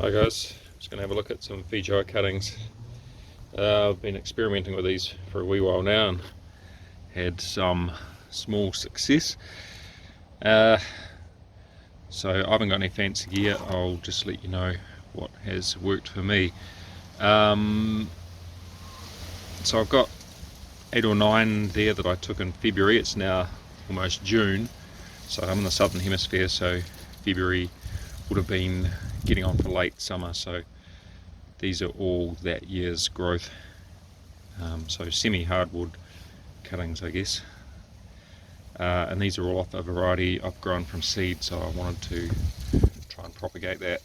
Hi guys, just going to have a look at some Feijoa cuttings. I've been experimenting with these for a wee while now and had some small success. So I haven't got any fancy gear, I'll just let you know what has worked for me. So I've got 8 or 9 there that I took in February. It's now almost June, so I'm in the southern hemisphere, so February would have been getting on for late summer, so these are all that year's growth. So semi-hardwood cuttings, I guess. And these are all off a variety I've grown from seed, so I wanted to try and propagate that,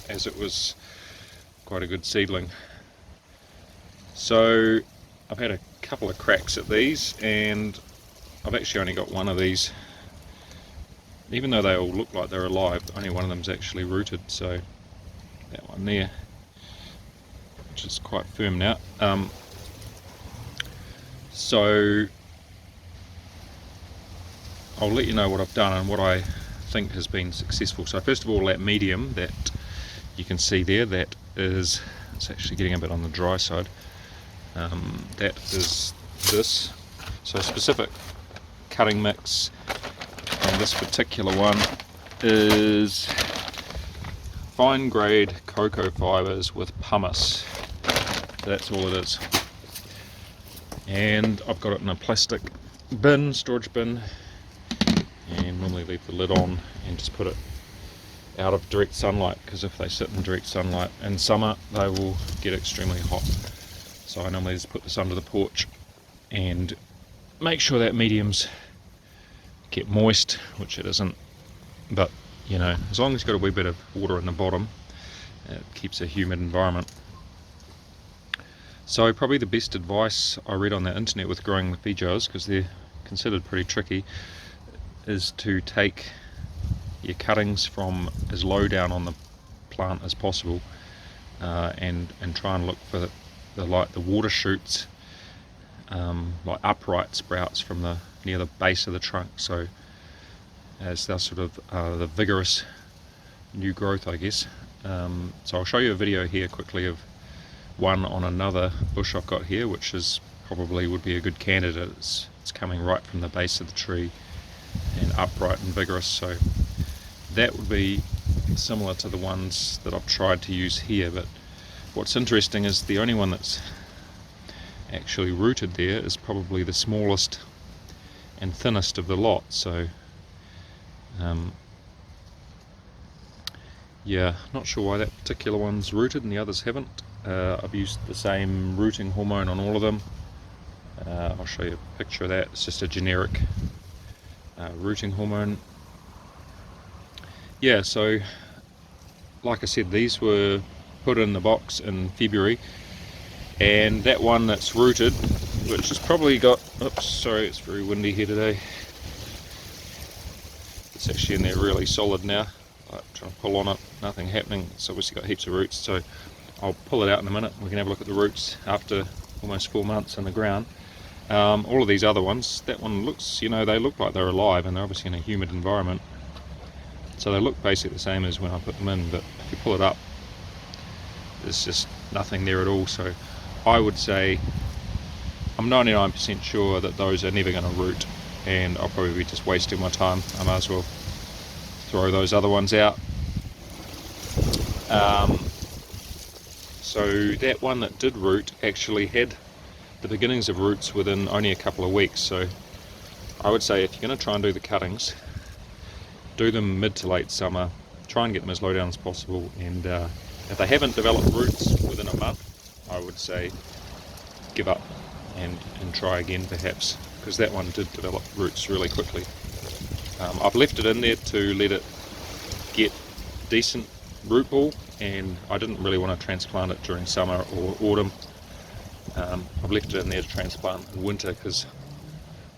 as it was quite a good seedling. So I've had a couple of cracks at these, and I've actually only got one of these. Even though they all look like they're alive, only one of them's actually rooted, so that one there, which is quite firm now. So I'll let you know what I've done and what I think has been successful. So first of all, that medium that you can see there, that is, it's actually getting a bit on the dry side. That is this. So specific cutting mix on this particular one is fine grade cocoa fibres with pumice. That's all it is. And I've got it in a plastic bin, storage bin, and normally leave the lid on and just put it out of direct sunlight, because if they sit in direct sunlight in summer they will get extremely hot. So I normally just put this under the porch and make sure that medium's get moist, which it isn't, but you know, as long as you've got a wee bit of water in the bottom, it keeps a humid environment. So probably the best advice I read on the internet with growing the Feijoas, because they're considered pretty tricky, is to take your cuttings from as low down on the plant as possible, and try and look for the water shoots, like upright sprouts from the near the base of the trunk, so as they're sort of the vigorous new growth, I guess. So I'll show you a video here quickly of one on another bush I've got here, which is probably would be a good candidate. It's coming right from the base of the tree and upright and vigorous, so that would be similar to the ones that I've tried to use here. But what's interesting is the only one that's actually rooted there is probably the smallest and thinnest of the lot, so yeah, not sure why that particular one's rooted and the others haven't. I've used the same rooting hormone on all of them. I'll show you a picture of that. It's just a generic rooting hormone. Yeah, so like I said, these were put in the box in February, and that one that's rooted, which has probably got, oops, sorry, it's very windy here today. It's actually in there really solid now. I'm trying to pull on it, nothing happening. It's obviously got heaps of roots, so I'll pull it out in a minute. We can have a look at the roots after almost 4 months in the ground. All of these other ones, that one looks, you know, they look like they're alive, and they're obviously in a humid environment. So they look basically the same as when I put them in, but if you pull it up, there's just nothing there at all. So I would say I'm 99% sure that those are never going to root, and I'll probably be just wasting my time. I might as well throw those other ones out. So that one that did root actually had the beginnings of roots within only a couple of weeks. So I would say if you're going to try and do the cuttings, do them mid to late summer, try and get them as low down as possible, and if they haven't developed roots within a month, I would say give up and try again perhaps, because that one did develop roots really quickly. I've left it in there to let it get decent root ball, and I didn't really want to transplant it during summer or autumn. I've left it in there to transplant in winter, because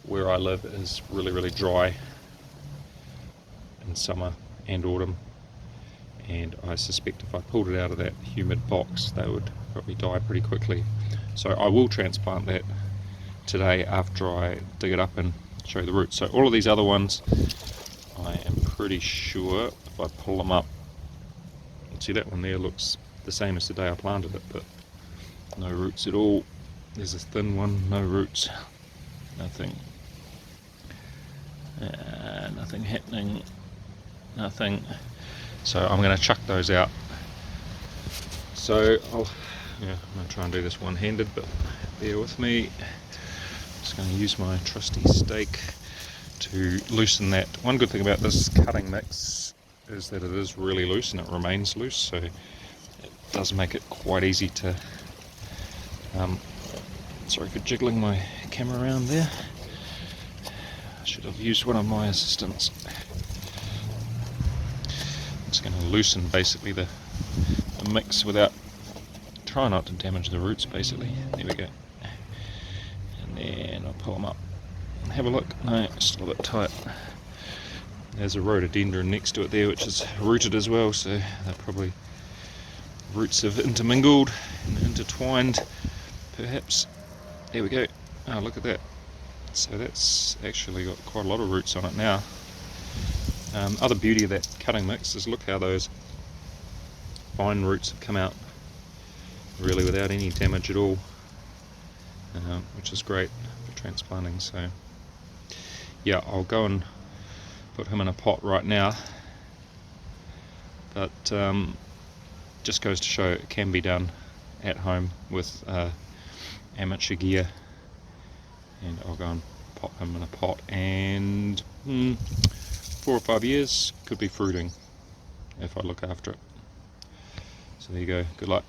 where I live is really dry in summer and autumn, and I suspect if I pulled it out of that humid box they would probably die pretty quickly. So I will transplant that today after I dig it up and show you the roots. So all of these other ones, I am pretty sure if I pull them up, See, that one there looks the same as the day I planted it, but no roots at all. There's a thin one, no roots, nothing. Nothing happening, nothing. So I'm going to chuck those out. So I'm going to try and do this one-handed, but bear with me. Just going to use my trusty stake to loosen that. One good thing about this cutting mix is that it is really loose and it remains loose, so it does make it quite easy to sorry for jiggling my camera around there. I should have used one of my assistants. I'm just going to loosen basically the mix without, try not to damage the roots basically. There we go. And then I'll pull them up and have a look. No, still a bit tight. There's a rhododendron next to it there which is rooted as well, so they're probably, roots have intermingled and intertwined perhaps. There we go. Oh, look at that. So that's actually got quite a lot of roots on it now. Other beauty of that cutting mix is look how those fine roots have come out really without any damage at all, which is great for transplanting. So yeah, I'll go and put him in a pot right now, but just goes to show it can be done at home with amateur gear. And I'll go and pop him in a pot, and 4 or 5 years could be fruiting if I look after it. So there you go, good luck.